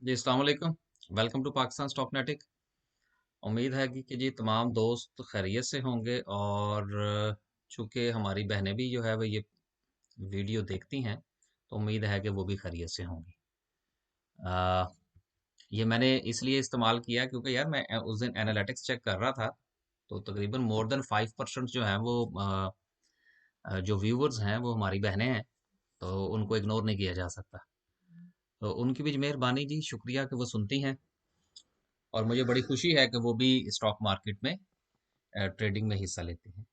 जी अस्सलाम वालेकुम। Welcome to Pakistan Stocknetic. उम्मीद है कि जी तमाम दोस्त खैरियत से होंगे और चूंकि हमारी बहनें भी जो है वो ये वीडियो देखती हैं तो उम्मीद है कि वो भी खैरियत से होंगी। आ, ये मैंने इसलिए इस्तेमाल किया क्योंकि यार मैं उस दिन एनालिटिक्स चेक कर रहा था तो तकरीबन मोर देन 5% जो है वो जो व्यूवर्स हैं वो हमारी बहनें हैं, तो उनको इग्नोर नहीं किया जा सकता। तो उनकी भी मेहरबानी जी, शुक्रिया कि वो सुनती हैं और मुझे बड़ी खुशी है कि वो भी स्टॉक मार्केट में ट्रेडिंग में हिस्सा लेते हैं।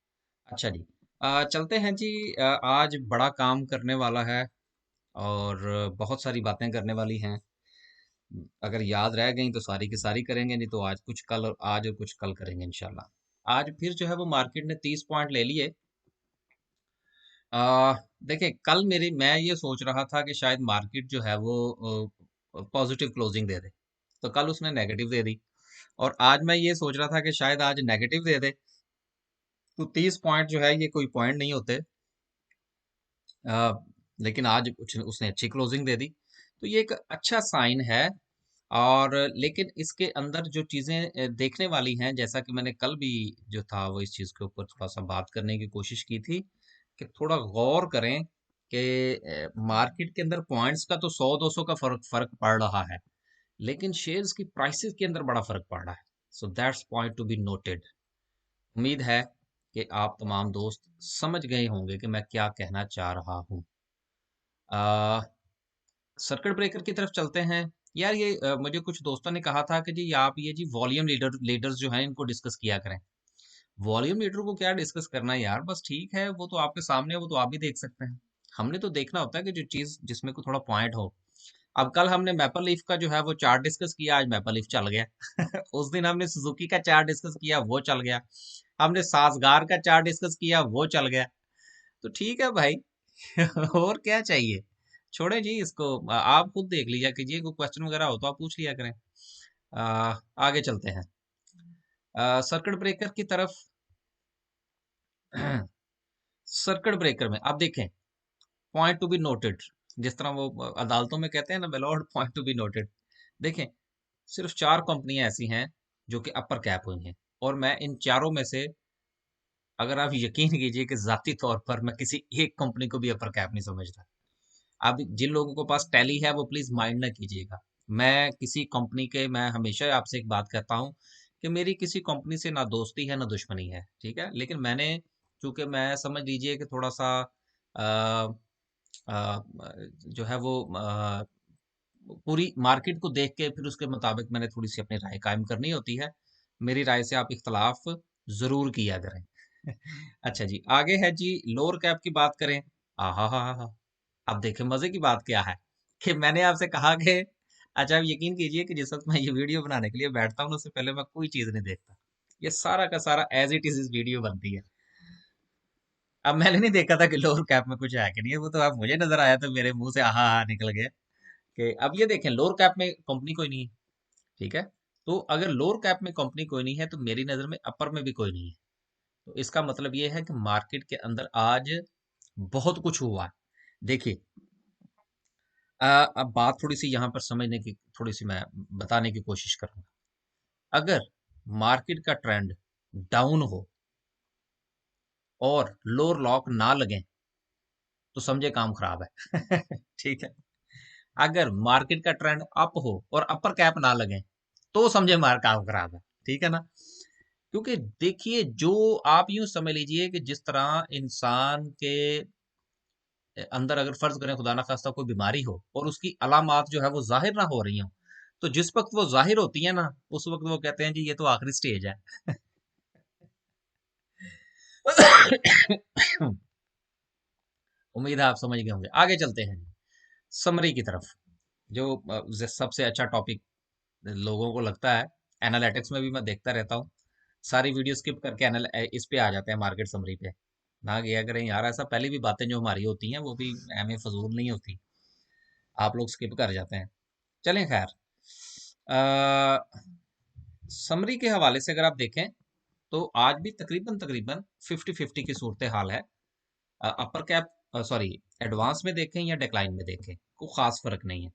अच्छा जी, चलते हैं जी। आज बड़ा काम करने वाला है और बहुत सारी बातें करने वाली हैं। अगर याद रह गई तो सारी की सारी करेंगे, नहीं तो आज कुछ कल और आज और कुछ कल करेंगे इंशाल्लाह। आज फिर जो है वो मार्केट ने 30 पॉइंट ले लिए। आ, देखिए कल मैं ये सोच रहा था कि शायद मार्केट जो है वो पॉजिटिव क्लोजिंग दे दे, तो कल उसने नेगेटिव दे दी। और आज मैं ये सोच रहा था कि शायद आज नेगेटिव दे दे। तो 30 पॉइंट जो है ये कोई पॉइंट नहीं होते। आ, लेकिन आज उसने अच्छी क्लोजिंग दे दी, तो ये एक अच्छा साइन है। और लेकिन इसके अंदर जो चीजें देखने वाली हैं, जैसा कि मैंने कल भी जो था वो इस चीज के ऊपर थोड़ा सा बात करने की कोशिश की थी कि थोड़ा गौर करें कि मार्केट के अंदर पॉइंट्स का तो 100-200 का फर्क फर्क पड़ रहा है, लेकिन शेयर्स की प्राइसेस के अंदर बड़ा फर्क पड़ रहा है। So that's point to be noted. उम्मीद है कि आप तमाम दोस्त समझ गए होंगे कि मैं क्या कहना चाह रहा हूँ। सर्किट ब्रेकर की तरफ चलते हैं। यार ये मुझे कुछ दोस्तों ने कहा था कि जी आप ये जी वॉल्यूम लीडर्स जो हैं इनको डिस्कस किया करें। वॉल्यूम लीडर को क्या डिस्कस करना है यार, बस ठीक है, वो तो आपके सामने है, वो तो आप भी देख सकते हैं। हमने तो देखना होता है कि जो चीज जिसमें को थोड़ा पॉइंट हो। अब कल हमने मैपल लीफ का जो है वो चार्ट डिस्कस किया, आज मैपल लीफ चल गया। उस दिन हमने सुजुकी का चार्ट डिस्कस किया, वो चल गया। हमने साजगार का चार्ट डिस्कस किया, वो चल गया। तो ठीक है भाई। और क्या चाहिए। छोड़े जी इसको, आप खुद देख लीजिए कीजिए, कोई क्वेश्चन वगैरह हो तो आप पूछ लिया करें। आगे चलते हैं सर्किट ब्रेकर की तरफ। सर्किट ब्रेकर में आप देखें, पॉइंट टू बी नोटेड, जिस तरह वो अदालतों में कहते हैं ना, वेलॉर्ड पॉइंट टू बी नोटेड। देखें, सिर्फ 4 कंपनियां ऐसी हैं जो कि अपर कैप हुई हैं, और मैं इन चारों में से, अगर आप यकीन कीजिए कि जाती तौर पर मैं किसी एक कंपनी को भी अपर कैप नहीं समझता। अब जिन लोगों के पास टैली है वो प्लीज माइंड ना कीजिएगा। मैं किसी कंपनी के, मैं हमेशा आपसे एक बात कहता हूँ कि मेरी किसी कंपनी से ना दोस्ती है ना दुश्मनी है, ठीक है, लेकिन मैंने, चूंकि मैं समझ लीजिए कि थोड़ा सा अ, अ, जो है वो पूरी मार्केट को देख के फिर उसके मुताबिक मैंने थोड़ी सी अपनी राय कायम करनी होती है। मेरी राय से आप इख्तलाफ जरूर किया करें। अच्छा जी, आगे है जी, लोअर कैप की बात करें। हा। अब देखें मजे की बात क्या है कि मैंने आपसे कहा कि, अच्छा आप यकीन कीजिए कि जिस वक्त मैं ये वीडियो बनाने के लिए बैठता हूँ ना, उससे पहले मैं कोई चीज नहीं देखता। ये सारा का सारा एज इट इज इस वीडियो बनती है। अब मैंने नहीं देखा था कि लोअर कैप में कुछ है कि नहीं है, वो तो अब मुझे नजर आया तो मेरे मुंह से आहा हा निकल गया कि अब ये देखें लोअर कैप में कंपनी कोई नहीं है। ठीक है, तो अगर लोअर कैप में कंपनी कोई नहीं है तो मेरी नजर में अपर में भी कोई नहीं है। तो इसका मतलब ये है कि मार्केट के अंदर आज बहुत कुछ हुआ है। देखिए, अब बात थोड़ी सी यहाँ पर समझने की, थोड़ी सी मैं बताने की कोशिश करूंगा। अगर मार्केट का ट्रेंड डाउन हो और लोअर लॉक ना लगे तो समझे काम खराब है। ठीक है। अगर मार्केट का ट्रेंड अप हो और अपर कैप ना लगे तो समझे मार काम खराब है। ठीक है ना। क्योंकि देखिए, जो आप यूं समझ लीजिए कि जिस तरह इंसान के अंदर, अगर फर्ज करें खुदा ना खास्ता कोई बीमारी हो और उसकी अलामात जो है वो जाहिर ना हो रही हो, तो जिस वक्त वो जाहिर होती है ना, उस वक्त वो कहते हैं जी ये तो आखिरी स्टेज है। उम्मीद है आप समझ गए होंगे। आगे चलते हैं समरी की तरफ, जो सबसे अच्छा टॉपिक लोगों को लगता है। एनालिटिक्स में भी मैं देखता रहता हूँ, सारी वीडियो स्किप करके इस पे आ जाते हैं, मार्केट समरी पे। ना गया करें यार, ऐसा पहले भी बातें जो हमारी होती हैं वो भी हमें फजूल नहीं होती, आप लोग स्किप कर जाते हैं। चलें खैर, समरी के हवाले से अगर आप देखें तो आज भी तकरीबन तकरीबन 50-50 की सूरत हाल है। अपर कैप, सॉरी, एडवांस में देखें या डिक्लाइन में देखें, कोई खास फर्क नहीं है।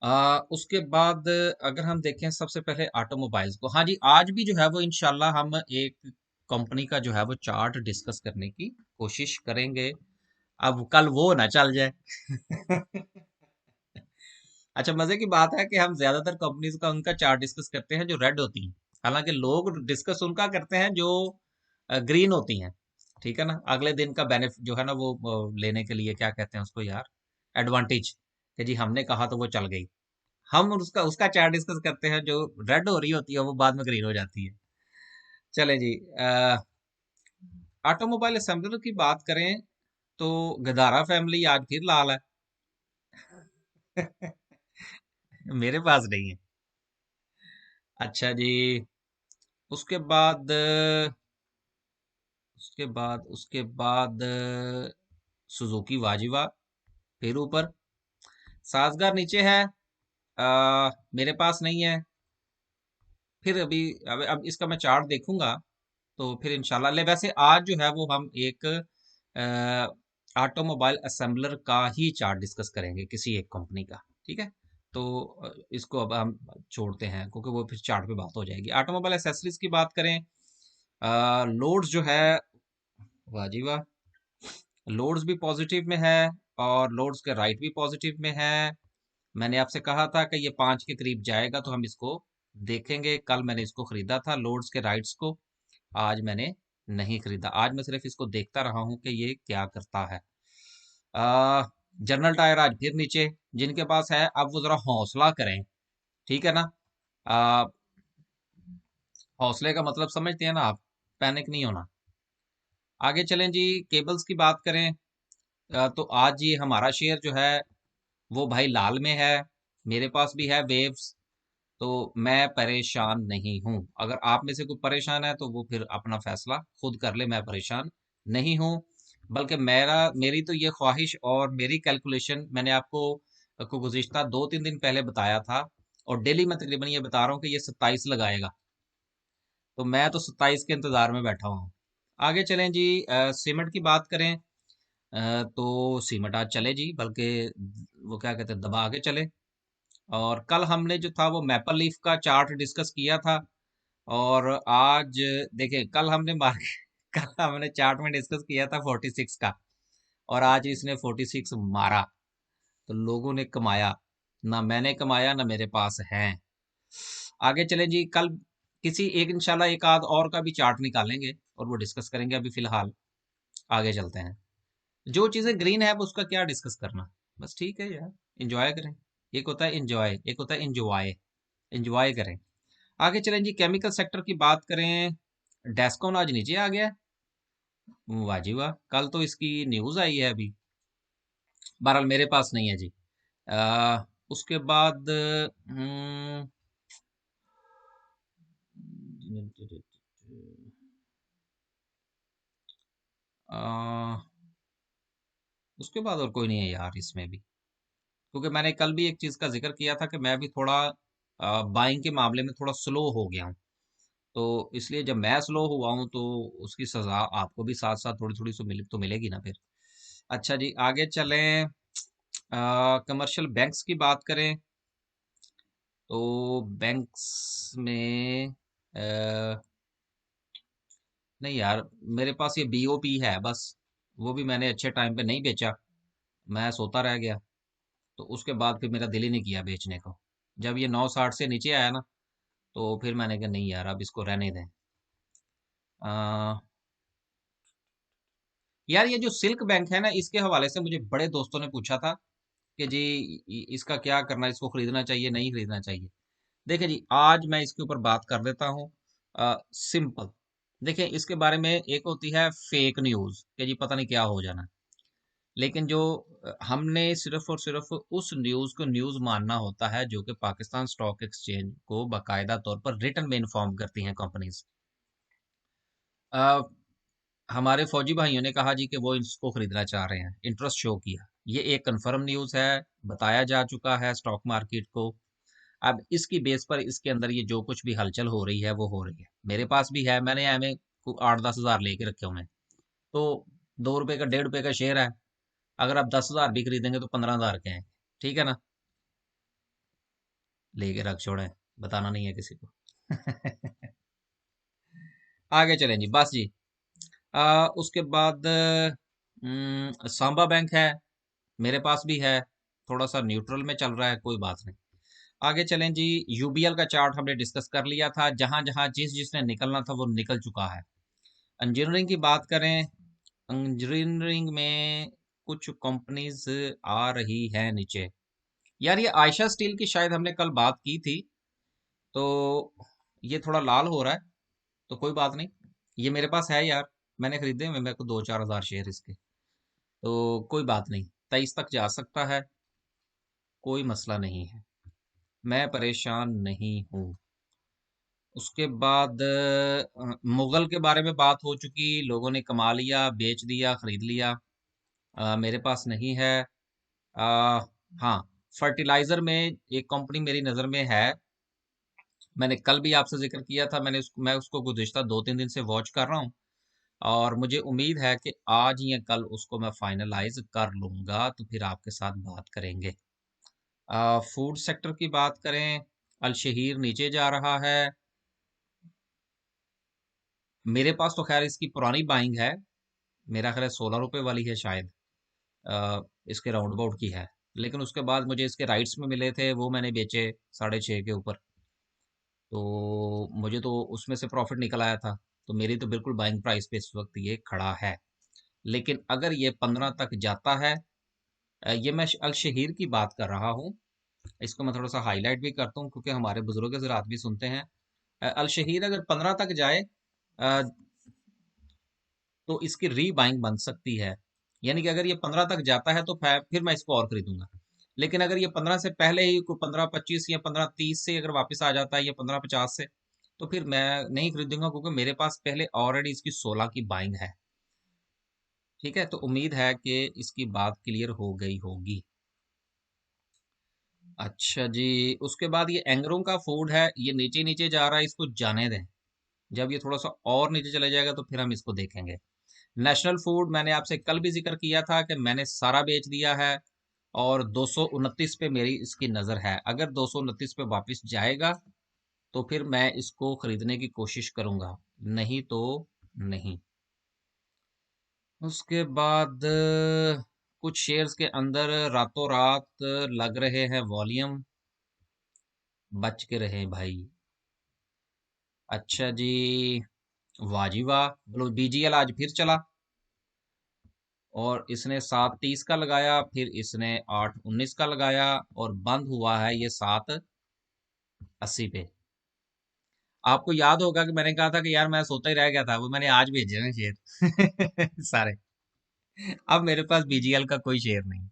उसके बाद अगर हम देखें सबसे पहले ऑटोमोबाइल्स को, हाँ जी, आज भी जो है वो इंशाल्लाह हम एक कंपनी का जो है वो चार्ट डिस्कस करने की कोशिश करेंगे। अब कल वो ना चल जाए। अच्छा, मजे की बात है कि हम ज्यादातर कंपनीज का उनका चार्ट डिस्कस करते हैं जो रेड होती हैं, हालांकि लोग डिस्कस उनका करते हैं जो ग्रीन होती हैं। ठीक है ना, अगले दिन का बेनिफिट जो है ना वो लेने के लिए, क्या कहते हैं उसको यार, एडवांटेज, कि जी हमने कहा तो वो चल गई। हम उसका उसका चार्ट डिस्कस करते हैं जो रेड हो रही होती है वो बाद में ग्रीन हो जाती है। चले जी, ऑटोमोबाइल असेंबलर की बात करें तो गदारा फैमिली आज फिर लाल है। मेरे पास नहीं है। अच्छा जी, उसके बाद उसके बाद सुजुकी वाजिबा फिर ऊपर, साजगार नीचे है। मेरे पास नहीं है। फिर अभी अब इसका मैं चार्ट देखूंगा तो फिर इंशाल्लाह ले, वैसे आज जो है वो हम एक ऑटोमोबाइल असेंबलर का ही चार्ट डिस्कस करेंगे, किसी एक कंपनी का। ठीक है, तो इसको अब हम छोड़ते हैं क्योंकि वो फिर चार्ट पे बात हो जाएगी। ऑटोमोबाइल एसेसरीज की बात करें, लोड्स जो है, वाह जी वाह, लोड्स भी पॉजिटिव में है और लोड्स के राइट भी पॉजिटिव में है। मैंने आपसे कहा था कि ये 5 के करीब जाएगा तो हम इसको देखेंगे। कल मैंने इसको खरीदा था लोड्स के राइट्स को, आज मैंने नहीं खरीदा। आज मैं सिर्फ इसको देखता रहा हूं कि ये क्या करता है। आ, जनरल टायर आज फिर नीचे, जिनके पास है अब वो जरा हौसला करें। ठीक है ना, आ, हौसले का मतलब समझते हैं ना आप, पैनिक नहीं होना। आगे चलें जी, केबल्स की बात करें, तो आज ये हमारा शेयर जो है वो भाई लाल में है। मेरे पास भी है वेव्स, तो मैं परेशान नहीं हूं। अगर आप में से कोई परेशान है तो वो फिर अपना फैसला खुद कर ले, मैं परेशान नहीं हूं। बल्कि मेरी तो ये ख्वाहिश और मेरी कैलकुलेशन मैंने आपको को गुज़िश्ता 2-3 दिन पहले बताया था, और डेली मैं तकरीबन ये बता रहा हूँ कि ये 27 लगाएगा। तो मैं तो 27 के इंतजार में बैठा हूँ। आगे चलें जी, सीमेंट की बात करें, तो सीमेंट आज चले जी, बल्कि वो क्या कहते हैं, दबा के चले। और कल हमने जो था वो मैपल लीफ का चार्ट डिस्कस किया था, और आज देखें, कल हमने मार्केट कल हमने चार्ट में डिस्कस किया था 46 का, और आज इसने 46 मारा। तो लोगों ने कमाया, ना मैंने कमाया ना मेरे पास है। आगे चलें जी, कल किसी एक इंशाल्लाह एक आध और का भी चार्ट निकालेंगे और वो डिस्कस करेंगे। अभी फिलहाल आगे चलते हैं। जो चीजें ग्रीन है अब उसका क्या डिस्कस करना, बस ठीक है यार, इंजॉय करें। एक होता है इंजॉय, एक होता है इंजॉय, इंजॉय करें। आगे चलें जी, केमिकल सेक्टर की बात करें, डेस्कॉन आज नीचे आ गया। वाह जी वाह, कल तो इसकी न्यूज आई है अभी। बहरहाल मेरे पास नहीं है जी। उसके बाद आ, उसके बाद और कोई नहीं है यार इसमें भी, क्योंकि मैंने कल भी एक चीज का जिक्र किया था कि मैं भी थोड़ा बाइंग के मामले में थोड़ा स्लो हो गया हूँ। तो इसलिए जब मैं स्लो हुआ हूँ तो उसकी सजा आपको भी साथ साथ थोड़ी थोड़ी तो मिलेगी ना फिर। अच्छा जी, आगे चलें, कमर्शियल बैंक्स की बात करें, तो बैंक्स में नहीं यार, मेरे पास ये बीओपी है बस, वो भी मैंने अच्छे टाइम पे नहीं बेचा, मैं सोता रह गया। तो उसके बाद फिर मेरा दिल ही नहीं किया बेचने को। जब ये 960 से नीचे आया ना, तो फिर मैंने कहा नहीं यार, अब इसको रहने दें। आ, यार ये जो सिल्क बैंक है ना, इसके हवाले से मुझे बड़े दोस्तों ने पूछा था कि जी इसका क्या करना है, इसको खरीदना चाहिए नहीं खरीदना चाहिए। देखिए जी, आज मैं इसके ऊपर बात कर देता हूँ। सिंपल, देखिए इसके बारे में एक होती है फेक न्यूज़ कि जी पता नहीं क्या हो जाना, लेकिन जो हमने सिर्फ और सिर्फ उस न्यूज़ को न्यूज़ मानना होता है जो कि पाकिस्तान स्टॉक एक्सचेंज को बाकायदा तौर पर रिटर्न में इन्फॉर्म करती हैं कंपनीज। हमारे फौजी भाइयों ने कहा जी कि वो इसको खरीदना चाह रहे हैं, इंटरेस्ट शो किया, ये एक कंफर्म न्यूज़ है, बताया जा चुका है स्टॉक मार्केट को। अब इसकी बेस पर इसके अंदर ये जो कुछ भी हलचल हो रही है वो हो रही है। मेरे पास भी है, मैंने एम 8-10 हज़ार लेके रखे हुए हैं। तो 2 रुपए का 1.5 रुपए का शेयर है, अगर आप 10 हज़ार भी खरीदेंगे तो 15 हज़ार के हैं। ठीक है ना, लेके रख छोड़े, बताना नहीं है किसी को। आगे चलें जी, बस जी। उसके बाद सांबा बैंक है, मेरे पास भी है, थोड़ा सा न्यूट्रल में चल रहा है, कोई बात नहीं। आगे चलें जी। यूबीएल का चार्ट हमने डिस्कस कर लिया था, जहां जहां जिसने निकलना था वो निकल चुका है। इंजीनियरिंग की बात करें, इंजीनियरिंग में कुछ कंपनीज आ रही है नीचे। यार ये आयशा स्टील की शायद हमने कल बात की थी, तो ये थोड़ा लाल हो रहा है, तो कोई बात नहीं। ये मेरे पास है यार, मैंने खरीदे हुए, मेरे को 2-4 हज़ार शेयर इसके, तो कोई बात नहीं, 23 तक जा सकता है, कोई मसला नहीं है, मैं परेशान नहीं हूँ। उसके बाद मुगल के बारे में बात हो चुकी, लोगों ने कमा लिया, बेच दिया, खरीद लिया। मेरे पास नहीं है। आ, हाँ, फर्टिलाइजर में एक कंपनी मेरी नज़र में है, मैंने कल भी आपसे जिक्र किया था, मैं उसको गुज़िश्ता 2-3 दिन से वॉच कर रहा हूँ, और मुझे उम्मीद है कि आज या कल उसको मैं फाइनलाइज कर लूँगा, तो फिर आपके साथ बात करेंगे। फूड सेक्टर की बात करें, अल शहीर नीचे जा रहा है, मेरे पास तो खैर इसकी पुरानी बाइंग है, मेरा ख्याल है 16 रुपए वाली है शायद, इसके राउंड अबाउट की है। लेकिन उसके बाद मुझे इसके राइट्स में मिले थे, वो मैंने बेचे 6.5 के ऊपर, तो मुझे तो उसमें से प्रॉफिट निकल आया था, तो मेरी तो बिल्कुल बाइंग प्राइस पे इस वक्त ये खड़ा है। लेकिन अगर ये 15 तक जाता है, ये मैं अल शहीर की बात कर रहा हूँ, इसको मैं थोड़ा सा हाईलाइट भी करता हूँ क्योंकि हमारे बुजुर्ग ज़रात भी सुनते हैं। अल शहीर अगर 15 तक जाए, अ, तो इसकी री बाइंग बन सकती है, यानी कि अगर ये 15 तक जाता है तो फिर मैं इसको और खरीदूंगा। लेकिन अगर ये 15 से पहले ही को 15.25 या 15.30 से अगर वापस आ जाता है या 15.50 से, तो फिर मैं नहीं खरीदूंगा, क्योंकि मेरे पास पहले ऑलरेडी इसकी 16 की बाइंग है। ठीक है, तो उम्मीद है कि इसकी बात क्लियर हो गई होगी। अच्छा जी। उसके बाद ये एंगरों का फूड है, ये नीचे नीचे जा रहा है, इसको जाने दें, जब ये थोड़ा सा और नीचे चले जाएगा तो फिर हम इसको देखेंगे। नेशनल फूड मैंने आपसे कल भी जिक्र किया था कि मैंने सारा बेच दिया है, और 229 पे मेरी इसकी नज़र है, अगर 229 पे वापस जाएगा तो फिर मैं इसको खरीदने की कोशिश करूंगा, नहीं तो नहीं। उसके बाद कुछ शेयर्स के अंदर रातों रात लग रहे हैं वॉल्यूम, बच के रहे भाई। अच्छा जी, वाह जी वाह, बोलो बीजीएल आज फिर चला, और इसने 7.30 का लगाया, फिर इसने 8.19 का लगाया, और बंद हुआ है ये 7.80 पे। आपको याद होगा कि मैंने कहा था कि यार मैं सोता ही रह गया था, वो मैंने आज भेजे ना शेयर सारे। अब मेरे पास बीजीएल का कोई शेयर नहीं,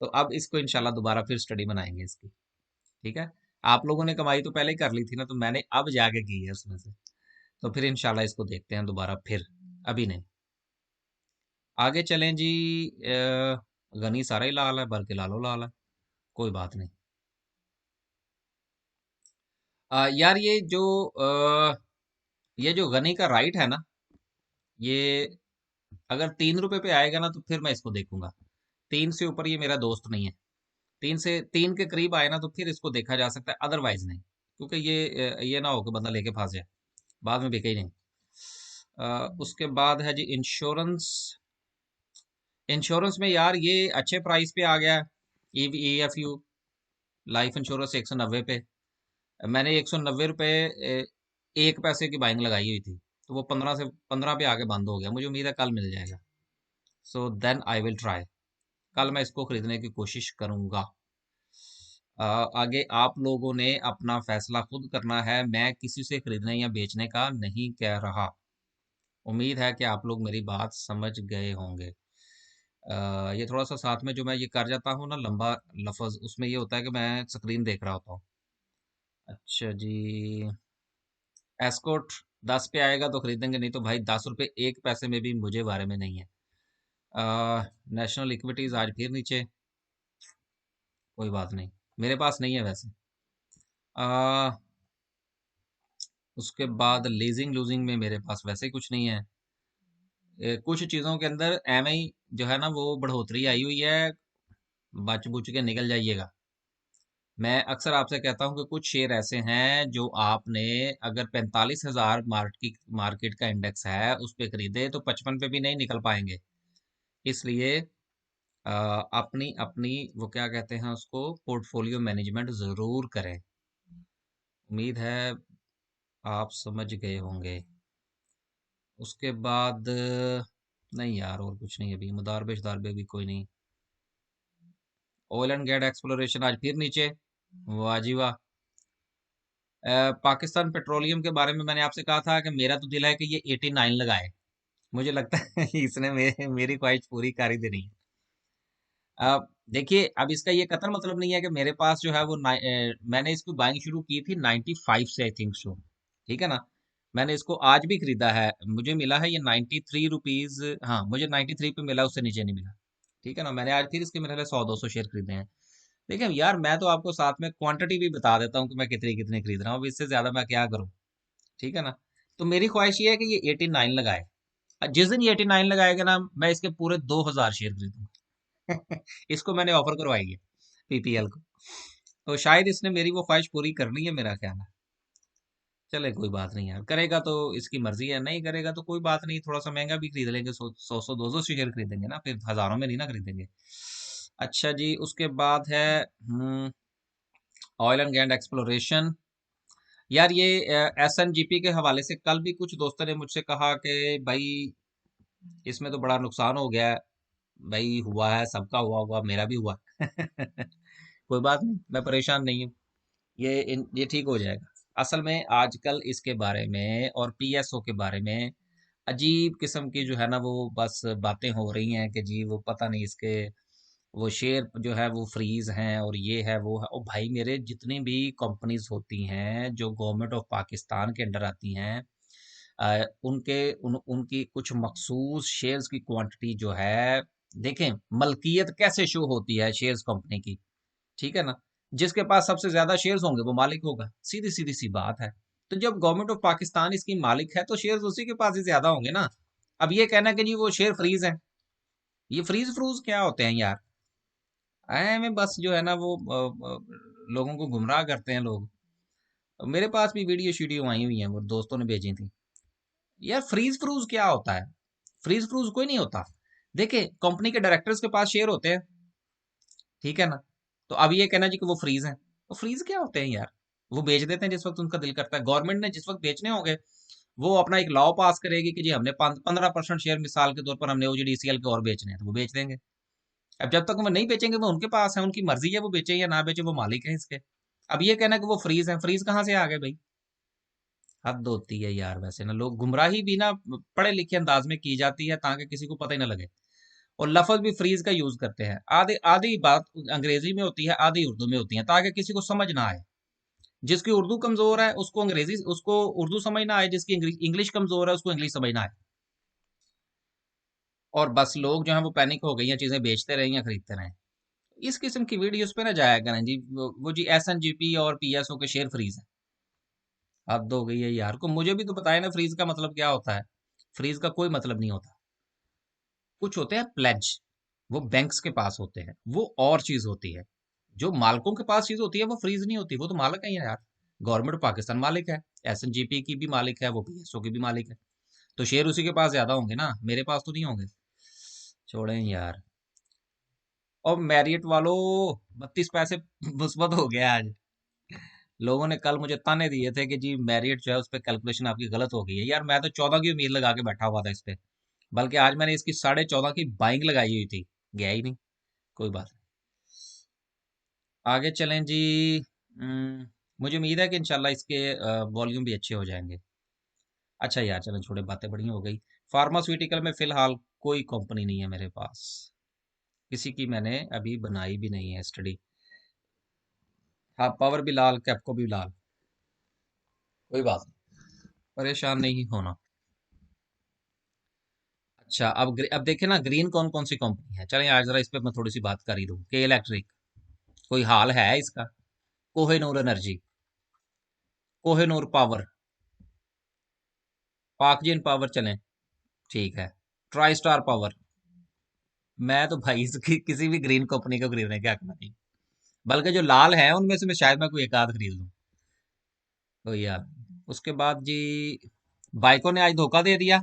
तो अब इसको इंशाल्लाह दोबारा फिर स्टडी बनाएंगे इसकी। ठीक है, आप लोगों ने कमाई तो पहले ही कर ली थी ना, तो मैंने अब जाके की है उसमें से, तो फिर इंशाल्लाह इसको देखते हैं दोबारा फिर, अभी नहीं। आगे चलें जी। गनी सारा ही लाल है, बल्कि लालो लाल है, कोई बात नहीं। यार ये जो गनी का राइट है ना, ये अगर 3 रुपए पे आएगा ना तो फिर मैं इसको देखूंगा, 3 से ऊपर ये मेरा दोस्त नहीं है। 3 के करीब आए ना तो फिर इसको देखा जा सकता है, अदरवाइज नहीं, क्योंकि ये ना हो कि बंदा लेके फंस जाए, बाद में बिके ही नहीं। उसके बाद है जी इंश्योरेंस। इंश्योरेंस में यार ये अच्छे प्राइस पे आ गया, EFU लाइफ इंश्योरेंस 190 पे। मैंने 190 रुपये 1 पैसे की बाइंग लगाई हुई थी, तो वो 15 पे आके बंद हो गया, मुझे उम्मीद है कल मिल जाएगा, so then I will try, कल मैं इसको खरीदने की कोशिश करूंगा। आगे आप लोगों ने अपना फैसला खुद करना है, मैं किसी से खरीदने या बेचने का नहीं कह रहा। उम्मीद है कि आप लोग मेरी बात समझ गए होंगे। ये थोड़ा सा साथ में जो मैं ये कर जाता हूँ ना लंबा लफज, उसमें ये होता है कि मैं स्क्रीन देख रहा होता हूँ। अच्छा जी। एस्कॉर्ट 10 पे आएगा तो खरीदेंगे, नहीं तो भाई 10 रुपये 1 पैसे में भी मुझे बारे में नहीं है। नेशनल इक्विटीज आज फिर नीचे, कोई बात नहीं, मेरे पास नहीं है वैसे। आ, उसके बाद लीजिंग लूजिंग में मेरे पास वैसे ही कुछ नहीं है। कुछ चीज़ों के अंदर एम आई जो है ना वो बढ़ोतरी आई हुई है, बच बुच के निकल जाइएगा, मैं अक्सर आपसे कहता हूं कि कुछ शेयर ऐसे हैं जो आपने अगर 45,000 मार्केट का इंडेक्स है उस पे खरीदे तो 55 पे भी नहीं निकल पाएंगे। इसलिए अपनी अपनी वो क्या कहते हैं उसको, पोर्टफोलियो मैनेजमेंट जरूर करें। उम्मीद है आप समझ गए होंगे। उसके बाद नहीं यार, और कुछ नहीं, अभी मुदारबे शदारबे भी कोई नहीं। ऑयल एंड गैस एक्सप्लोरेशन आज फिर नीचे। वाह जी वाह। पाकिस्तान पेट्रोलियम के बारे में मैंने आपसे कहा था कि मेरा तो दिल है कि ये 89 लगाए। मुझे लगता है इसने मेरी ख्वाहिश पूरी कर ही देनी है। अब देखिए, अब इसका ये कतई मतलब नहीं है कि मेरे पास जो है वो मैंने इसको बाइंग शुरू की थी 95 से, आई थिंक सो। ठीक है ना। मैंने इसको आज भी खरीदा है, मुझे मिला है ये 93 रुपीज। हाँ, मुझे 93 पे मिला, उससे नीचे नहीं मिला। ठीक है ना। मैंने आज फिर इसके मेरे 100-200 शेयर खरीदे हैं। देखिए यार, मैं तो आपको साथ में क्वांटिटी भी बता देता हूँ कि मैं कितनी कितनी खरीद रहा हूँ, अब इससे ज्यादा मैं क्या करूँ। ठीक है ना। तो मेरी ख्वाहिश ये है कि ये 89 लगाए। जिस दिन ये 89 लगाएगा ना, मैं इसके पूरे 2,000 शेयर खरीदूंगा। इसको मैंने ऑफर करवाई है पीपीएल को। तो शायद इसने मेरी वो ख्वाहिश पूरी करनी है, मेरा ख्याल है। चले कोई बात नहीं यार, करेगा तो इसकी मर्जी है, नहीं करेगा तो कोई बात नहीं, थोड़ा सा महंगा भी खरीद लेंगे, 100-200 शेयर खरीदेंगे ना, फिर हजारों में नहीं ना खरीदेंगे। अच्छा जी, उसके बाद है ऑयल एंड गैस एक्सप्लोरेशन। यार ये एसएनजीपी के हवाले से कल भी कुछ दोस्तों ने मुझसे कहा कि भाई इसमें तो बड़ा नुकसान हो गया है। भाई हुआ है, सबका हुआ हुआ, मेरा भी हुआ। कोई बात नहीं, मैं परेशान नहीं हूँ। ये ठीक हो जाएगा। असल में आजकल इसके बारे में और पीएसओ के बारे में अजीब किस्म की जो है ना वो बस बातें हो रही हैं कि जी वो पता नहीं इसके वो शेयर जो है वो फ्रीज हैं और ये है वो है। और भाई मेरे, जितनी भी कंपनीज होती हैं जो गवर्नमेंट ऑफ पाकिस्तान के अंडर आती हैं, उनकी कुछ मखसूस शेयर्स की क्वांटिटी जो है, देखें मलकियत कैसे शो होती है शेयर्स कंपनी की। ठीक है ना। जिसके पास सबसे ज्यादा शेयर्स होंगे वो मालिक होगा, सीधी सीधी सी बात है। तो जब गवर्नमेंट ऑफ पाकिस्तान इसकी मालिक है तो शेयर्स उसी के पास ही ज्यादा होंगे ना। अब ये कहना कि जी वो शेयर फ्रीज है, ये फ्रीज फ्रूज क्या होते हैं यार। में बस जो है ना वो लोगों को गुमराह करते हैं लोग। मेरे पास भी वीडियो शीडियो आई हुई हैं, वो दोस्तों ने भेजी थी। यार फ्रीज फ्रूज क्या होता है? फ्रीज फ्रूज कोई नहीं होता। देखिए, कंपनी के डायरेक्टर्स के पास शेयर होते हैं। ठीक है ना। तो अब ये कहना जी कि वो फ्रीज है, तो फ्रीज क्या होते हैं यार? वो बेच देते हैं जिस वक्त उनका दिल करता है। गवर्नमेंट ने जिस वक्त बेचने होंगे, वो अपना एक लॉ पास करेगी कि जी हमने 15% शेयर मिसाल के तौर पर हमने ओजीडीसीएल के और बेचने हैं, तो वो बेच देंगे। अब जब तक वो नहीं बेचेंगे, वो उनके पास है, उनकी मर्जी है, वो बेचे या ना बेचे, वो मालिक है इसके। अब ये कहना कि वो फ्रीज है, फ्रीज कहाँ से आ गए भाई? हद होती है यार। वैसे ना लोग गुमराही भी ना पढ़े लिखे अंदाज में की जाती है ताकि किसी को पता ही ना लगे। और लफ्ज भी फ्रीज का यूज करते हैं। आधी आधी बात अंग्रेजी में होती है, आधी उर्दू में होती है, ताकि किसी को समझ ना आए। जिसकी उर्दू कमजोर है उसको अंग्रेजी, उसको उर्दू समझ ना आए, जिसकी इंग्लिश कमजोर है उसको इंग्लिश समझ ना आए। और बस लोग जो है वो पैनिक हो गई हैं, चीजें बेचते रहे या खरीदते रहे। इस किस्म की वीडियोस पे ना जाया करें जी। वो जी एसएनजीपी और पीएसओ के शेयर फ्रीज है। हद हो गई है यार, को मुझे भी तो बताया ना फ्रीज का मतलब क्या होता है। फ्रीज का कोई मतलब नहीं होता। कुछ होते हैं प्लेज, वो बैंक्स के पास होते हैं, वो और चीज होती है। जो मालिकों के पास चीज होती है वो फ्रीज नहीं होती, वो तो मालिक है यार। गवर्नमेंट पाकिस्तान मालिक है, एसएनजीपी की भी मालिक है, वो पीएसओ की भी मालिक है। तो शेयर उसी के पास ज्यादा होंगे ना, मेरे पास तो नहीं होंगे। छोड़ें यार। और मैरियट वालों, 32 पैसे मुस्बत हो गया आज। लोगों ने कल मुझे ताने दिए थे कि जी मैरियट जो है उस पर कैलकुलेशन आपकी गलत हो गई है। यार मैं तो 14 की उम्मीद लगा के बैठा हुआ था इस पे। बल्कि आज मैंने इसकी 14.5 की बाइंग लगाई हुई थी, गया ही नहीं। कोई बात नहीं। आगे चलें जी। मुझे उम्मीद है कि इंशाल्लाह इसके वॉल्यूम भी अच्छे हो जाएंगे। अच्छा यार चलें, छोड़े, बातें बड़ी हो गई। फार्मास्यूटिकल में फिलहाल कोई कंपनी नहीं है मेरे पास, किसी की मैंने अभी बनाई भी नहीं है स्टडी। हाँ, पावर भी लाल, कैपको भी लाल। कोई बात नहीं, परेशान नहीं होना। अच्छा, अब देखें ना, ग्रीन कौन कौन सी कंपनी है। चलें आज जरा इस पे मैं थोड़ी सी बात कर ही दूं। के इलेक्ट्रिक, कोई हाल है इसका? Kohinoor energy, Kohinoor power, पाकजीन power, चलें ठीक है। Try star power. मैं तो भाई इसकी किसी भी ग्रीन कंपनी को खरीदने के हक में नहीं। बल्कि जो लाल है उनमें से मैं शायद मैं कोई एक आध खरीद लूं। तो यार, उसके बाद जी, बाइकों ने आज धोखा दे दिया।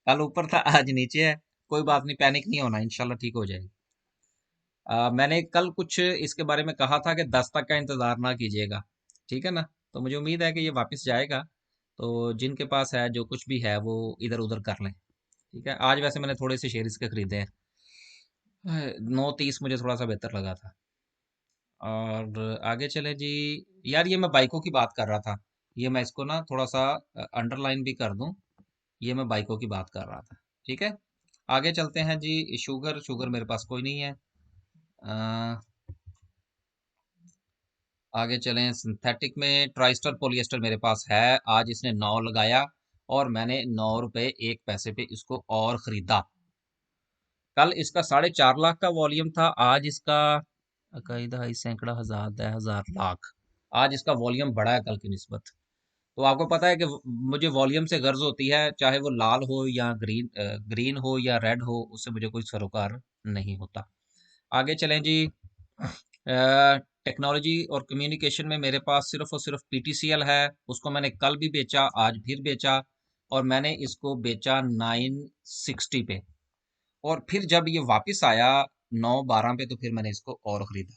कल ऊपर था, आज नीचे है। कोई बात नहीं, पैनिक नहीं होना, इंशाल्लाह ठीक हो जाएगी। मैंने कल कुछ इसके बारे में कहा था कि 10 तक का इंतजार ना कीजिएगा। ठीक है ना? तो मुझे उम्मीद है कि ये वापस जाएगा। तो जिनके पास है, जो कुछ भी है, वो इधर उधर कर लें। ठीक है, आज वैसे मैंने थोड़े से शेयर इसके खरीदे हैं। 9:30 मुझे थोड़ा सा बेहतर लगा था। और आगे चले जी। यार, ये मैं बाइकों की बात कर रहा था। ये मैं इसको ना थोड़ा सा अंडरलाइन भी कर दूं। ये मैं बाइकों की बात कर रहा था। ठीक है, आगे चलते हैं जी। शुगर शुगर मेरे पास कोई नहीं है। अ, आगे चलें, सिंथेटिक में ट्राइस्टर पॉलिएस्टर मेरे पास है। आज इसने 9 लगाया और मैंने 9 रुपए 1 पैसे पे इसको और खरीदा। कल इसका 4.5 लाख का वॉल्यूम था, आज इसका इकाई दहाई सैकड़ा हजार 10,000 लाख। आज इसका वॉल्यूम बढ़ा है कल की निस्बत। तो आपको पता है कि मुझे वॉल्यूम से गर्ज होती है, चाहे वो लाल हो या ग्रीन हो या रेड हो, उससे मुझे कोई सरोकार नहीं होता। आगे चलें जी। टेक्नोलॉजी और कम्युनिकेशन में मेरे पास सिर्फ और सिर्फ पीटीसीएल है। उसको मैंने कल भी बेचा, आज फिर बेचा। और मैंने इसको बेचा 960 पे। और फिर जब ये वापस आया 912 पे, तो फिर मैंने इसको और खरीदा।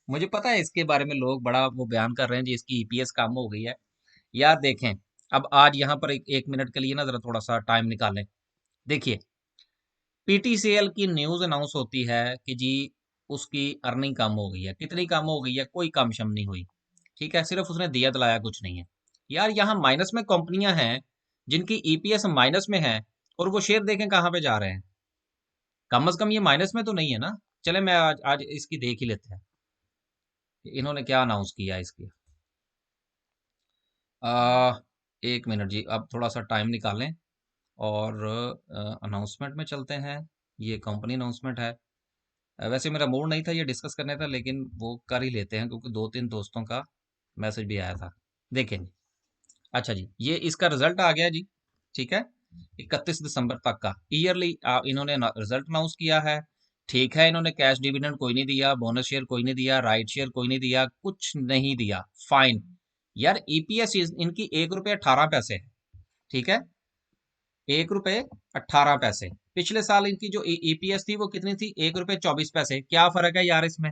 मुझे पता है इसके बारे में लोग बड़ा वो बयान कर रहे हैं जी, इसकी ईपीएस कम हो गई है। यार देखें, अब आज यहाँ पर एक मिनट के लिए ना जरा थोड़ा सा टाइम निकालें। देखिए, पीटीसीएल की न्यूज अनाउंस होती है कि जी उसकी अर्निंग कम हो गई है। कितनी कम हो गई है? कोई कम शम नहीं हुई। ठीक है, सिर्फ उसने दिया दिलाया कुछ नहीं है। यार, यहाँ माइनस में कंपनियां हैं जिनकी ईपीएस माइनस में है, और वो शेयर देखें कहाँ पे जा रहे हैं। कम से कम ये माइनस में तो नहीं है ना। चले, मैं आज आज इसकी देख ही लेते हैं कि इन्होंने क्या अनाउंस किया है इसकी। आ, एक मिनट जी, अब थोड़ा सा टाइम निकालें और अनाउंसमेंट में चलते हैं। ये कंपनी अनाउंसमेंट है। वैसे मेरा मूड नहीं था ये डिस्कस करने का, लेकिन वो कर ही लेते हैं क्योंकि 2-3 दोस्तों का मैसेज भी आया था। देखें जी। अच्छा जी, ये इसका रिजल्ट आ गया जी। ठीक है, 31 दिसंबर तक का ईयरली इन्होंने रिजल्ट अनाउंस किया है। ठीक है, इन्होंने कैश डिविडेंड कोई नहीं दिया, बोनस शेयर कोई नहीं दिया, राइट शेयर कोई नहीं दिया, कुछ नहीं दिया। फाइन। यार, ईपीएस इनकी 1 रुपये 18 पैसे है। ठीक है, 1 रुपये 18 पैसे। पिछले साल इनकी जो ईपीएस थी वो कितनी थी? 1 रुपये 24 पैसे। क्या फर्क है यार इसमें?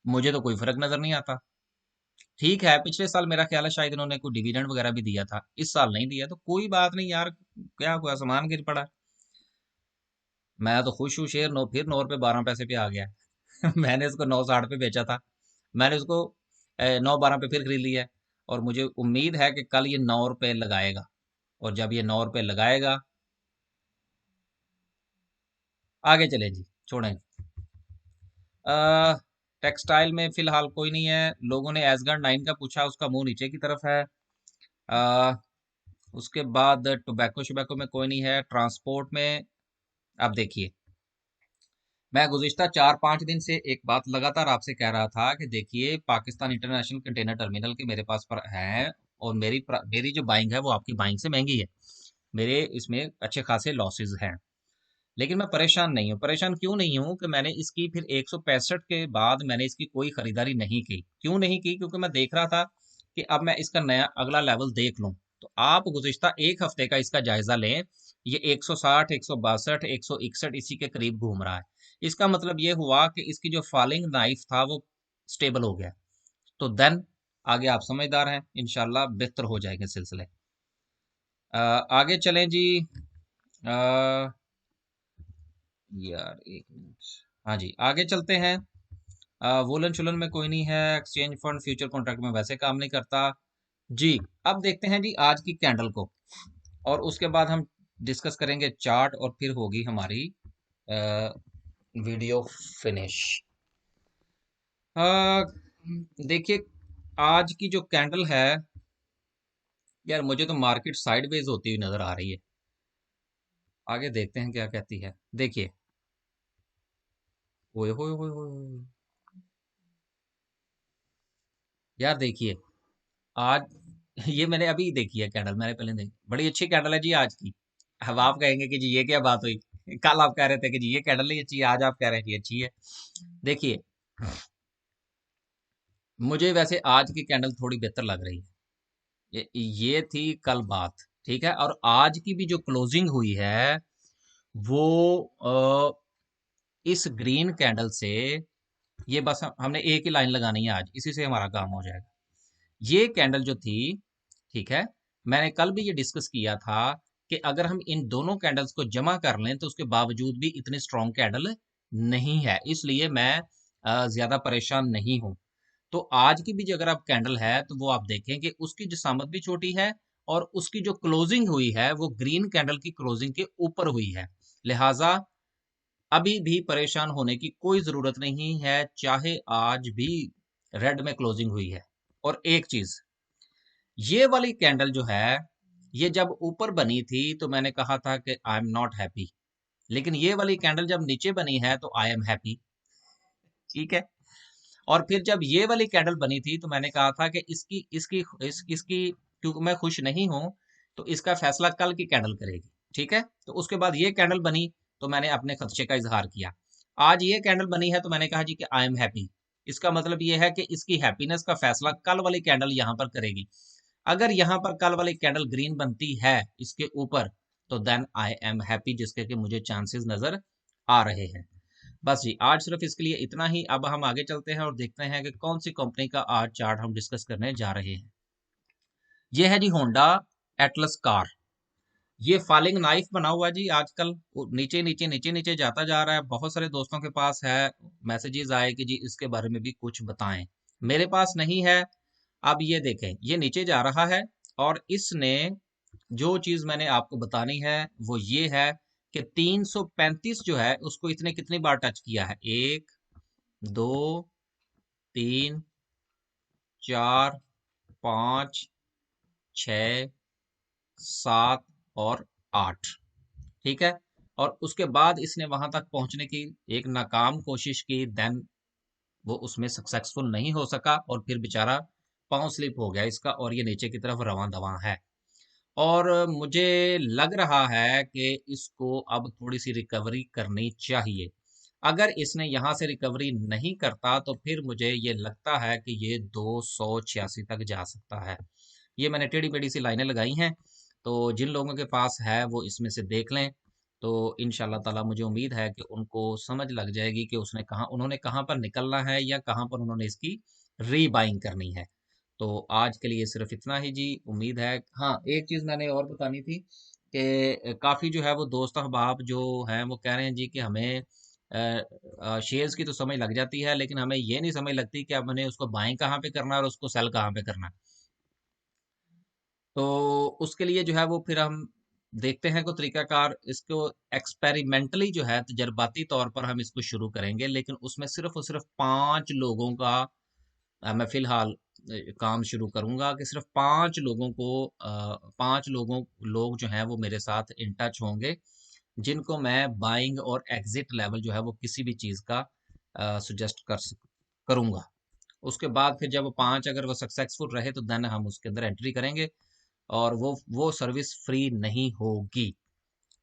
मुझे तो कोई फर्क नजर नहीं आता। ठीक है, पिछले साल मेरा ख्याल है शायद इन्होंने कोई डिविडेंड वगैरह भी दिया था, इस साल नहीं दिया, तो कोई बात नहीं यार। क्या हुआ, सामान गिर पड़ा। मैं तो खुश हूँ, शेयर 9 फिर 9 रुपये 12 पैसे पे आ गया है। मैंने इसको 960 पे बेचा था। मैंने उसको 912 पे फिर खरीद लिया है। और मुझे उम्मीद है कि कल ये 9 रुपए लगाएगा। और जब ये 9 रुपए लगाएगा, आगे चले जी, छोड़ें। टेक्सटाइल में फिलहाल कोई नहीं है। लोगों ने एसगन 9 का पूछा, उसका मुंह नीचे की तरफ है। अ, उसके बाद टोबैको शोबैको में कोई नहीं है। ट्रांसपोर्ट में, अब देखिए, मैं गुज़िश्ता 4-5 दिन से एक बात लगातार आपसे कह रहा था कि देखिए, पाकिस्तान इंटरनेशनल कंटेनर टर्मिनल के मेरे पास पर हैं। और मेरी जो बाइंग है वो आपकी बाइंग से महंगी है। मेरे इसमें अच्छे खासे लॉसेस हैं। लेकिन मैं परेशान नहीं हूँ। परेशान क्यों नहीं हूँ कि मैंने इसकी फिर 165 के बाद मैंने इसकी कोई खरीदारी नहीं की। क्यों नहीं की? क्योंकि मैं देख रहा था कि अब मैं इसका नया अगला लेवल देख लूं। तो आप गुज़िश्ता एक हफ्ते का इसका जायजा लें। ये 160, 162, 161 इसी के करीब घूम रहा है। इसका मतलब ये हुआ कि इसकी जो फॉलिंग नाइफ था वो स्टेबल हो गया। तो देन आगे आप समझदार हैं, इंशाल्लाह बेहतर हो जाएंगे सिलसिले। आगे चलें जी। अ, यार एक मिनट। हाँ जी, आगे चलते हैं। वोलन चुलन में कोई नहीं है। एक्सचेंज फंड फ्यूचर कॉन्ट्रैक्ट में वैसे काम नहीं करता जी। अब देखते हैं जी आज की कैंडल को, और उसके बाद हम डिस्कस करेंगे चार्ट, और फिर होगी हमारी वीडियो फिनिश। देखिए, आज की जो कैंडल है, यार मुझे तो मार्केट साइडवेज होती हुई नजर आ रही है। आगे देखते हैं क्या कहती है। देखिए, ओए होए होए होए होए। यार देखिए, आज ये मैंने अभी देखी है कैंडल, मैंने पहले देखी, बड़ी अच्छी कैंडल है जी आज की। अब आप कहेंगे कि जी ये क्या बात हुई। कल आप कह रहे थे कि जी ये कैंडल नहीं अच्छी है, आज आप कह रहे हैं कि अच्छी है। देखिए, मुझे वैसे आज की कैंडल थोड़ी बेहतर लग रही है। ये थी कल बात, ठीक है। और आज की भी जो क्लोजिंग हुई है वो इस ग्रीन कैंडल से, ये बस हमने एक ही लाइन लगानी है आज, इसी से हमारा काम हो जाएगा। ये कैंडल जो थी, ठीक है, मैंने कल भी ये डिस्कस किया था कि अगर हम इन दोनों कैंडल्स को जमा कर लें तो उसके बावजूद भी इतनी स्ट्रॉन्ग कैंडल नहीं है, इसलिए मैं ज्यादा परेशान नहीं हूं। तो आज की भी जो अगर आप कैंडल है तो वो आप देखें कि उसकी जिसामत भी छोटी है और उसकी जो क्लोजिंग हुई है वो ग्रीन कैंडल की क्लोजिंग के ऊपर हुई है। लिहाजा अभी भी परेशान होने की कोई जरूरत नहीं है, चाहे आज भी रेड में क्लोजिंग हुई है। और एक चीज, ये वाली कैंडल जो है, ये जब ऊपर बनी थी तो मैंने कहा था कि आई एम नॉट हैप्पी, लेकिन ये वाली कैंडल जब नीचे बनी है तो आई एम हैप्पी, ठीक है। और फिर जब ये वाली कैंडल बनी थी तो मैंने कहा था कि इसकी क्योंकि मैं खुश नहीं हूं, तो इसका फैसला कल की कैंडल करेगी, ठीक है। तो उसके बाद ये कैंडल बनी तो मैंने अपने खदशे का इजहार किया। आज ये कैंडल बनी है तो मैंने कहा जी कि आई एम हैप्पी। इसका मतलब ये है कि इसकी हैप्पीनेस का फैसला कल वाली कैंडल यहां पर करेगी। अगर यहां पर कल वाली कैंडल ग्रीन बनती है इसके ऊपर, तो देन आई एम हैप्पी, जिसके कि मुझे चांसेस नजर आ रहे हैं। बस जी, आज सिर्फ इसके लिए इतना ही। अब हम आगे चलते हैं और देखते हैं कि कौन सी कंपनी का आज चार्ट हम डिस्कस करने जा रहे हैं। ये है जी होंडा एटलस कार। ये फॉलिंग नाइफ बना हुआ है जी आजकल, वो नीचे नीचे नीचे नीचे जाता जा रहा है। बहुत सारे दोस्तों के पास है, मैसेजेस आए कि जी इसके बारे में भी कुछ बताएं। मेरे पास नहीं है। अब ये देखें, ये नीचे जा रहा है और इसने जो चीज मैंने आपको बतानी है वो ये है कि 335 जो है उसको इसने कितनी बार टच किया है। एक, दो, तीन, चार, पाँच, छ, सात और आठ, ठीक है। और उसके बाद इसने वहां तक पहुंचने की एक नाकाम कोशिश की, देन वो उसमें सक्सेसफुल नहीं हो सका और फिर बेचारा पांव स्लिप हो गया इसका और ये नीचे की तरफ रवां दवां है। और मुझे लग रहा है कि इसको अब थोड़ी सी रिकवरी करनी चाहिए। अगर इसने यहाँ से रिकवरी नहीं करता तो फिर मुझे ये लगता है कि ये 286 तक जा सकता है। ये मैंने टेढ़ी मेढ़ी सी लाइनें लगाई हैं, तो जिन लोगों के पास है वो इसमें से देख लें। तो इंशाल्लाह ताला मुझे उम्मीद है कि उनको समझ लग जाएगी कि उन्होंने कहाँ पर निकलना है या कहाँ पर उन्होंने इसकी रीबाइंग करनी है। तो आज के लिए सिर्फ इतना ही जी। उम्मीद है, हाँ एक चीज़ मैंने और बतानी थी कि काफ़ी जो है वो दोस्त अहबाब जो हैं वो कह रहे हैं जी कि हमें शेयर्स की तो समझ लग जाती है, लेकिन हमें ये नहीं समझ लगती कि अब हमें उसको बाइंग कहाँ पे करना है और उसको सेल कहाँ पे करना है। तो उसके लिए जो है वो फिर हम देखते हैं को तरीकाकार, इसको एक्सपेरिमेंटली जो है तजर्बाती तौर पर हम इसको शुरू करेंगे, लेकिन उसमें सिर्फ और सिर्फ 5 लोगों का मैं फिलहाल काम शुरू करूंगा कि सिर्फ 5 लोगों को 5 लोग जो हैं वो मेरे साथ इन टच होंगे, जिनको मैं बाइंग और एग्जिट लेवल जो है वो किसी भी चीज़ का सुजेस्ट करूंगा। उसके बाद फिर जब वो 5 अगर वो सक्सेसफुल रहे तो देन हम उसके अंदर एंट्री करेंगे और वो सर्विस फ्री नहीं होगी।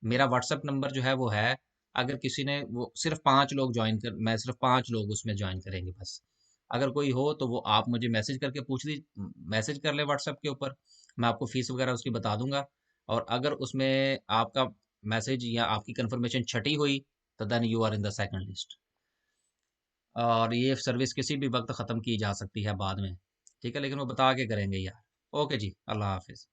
मेरा व्हाट्सएप नंबर जो है वो है, अगर किसी ने वो सिर्फ 5 लोग ज्वाइन कर, मैं सिर्फ 5 लोग उसमें ज्वाइन करेंगे बस। अगर कोई हो तो वो आप मुझे मैसेज करके मैसेज कर ले व्हाट्सएप के ऊपर, मैं आपको फीस वगैरह उसकी बता दूंगा। और अगर उसमें आपका मैसेज या आपकी कंफर्मेशन छटी हुई तो then you are in the second list. और ये सर्विस किसी भी वक्त ख़त्म की जा सकती है बाद में, ठीक है, लेकिन वो बता के करेंगे यार। ओके जी, अल्लाह हाफिज़।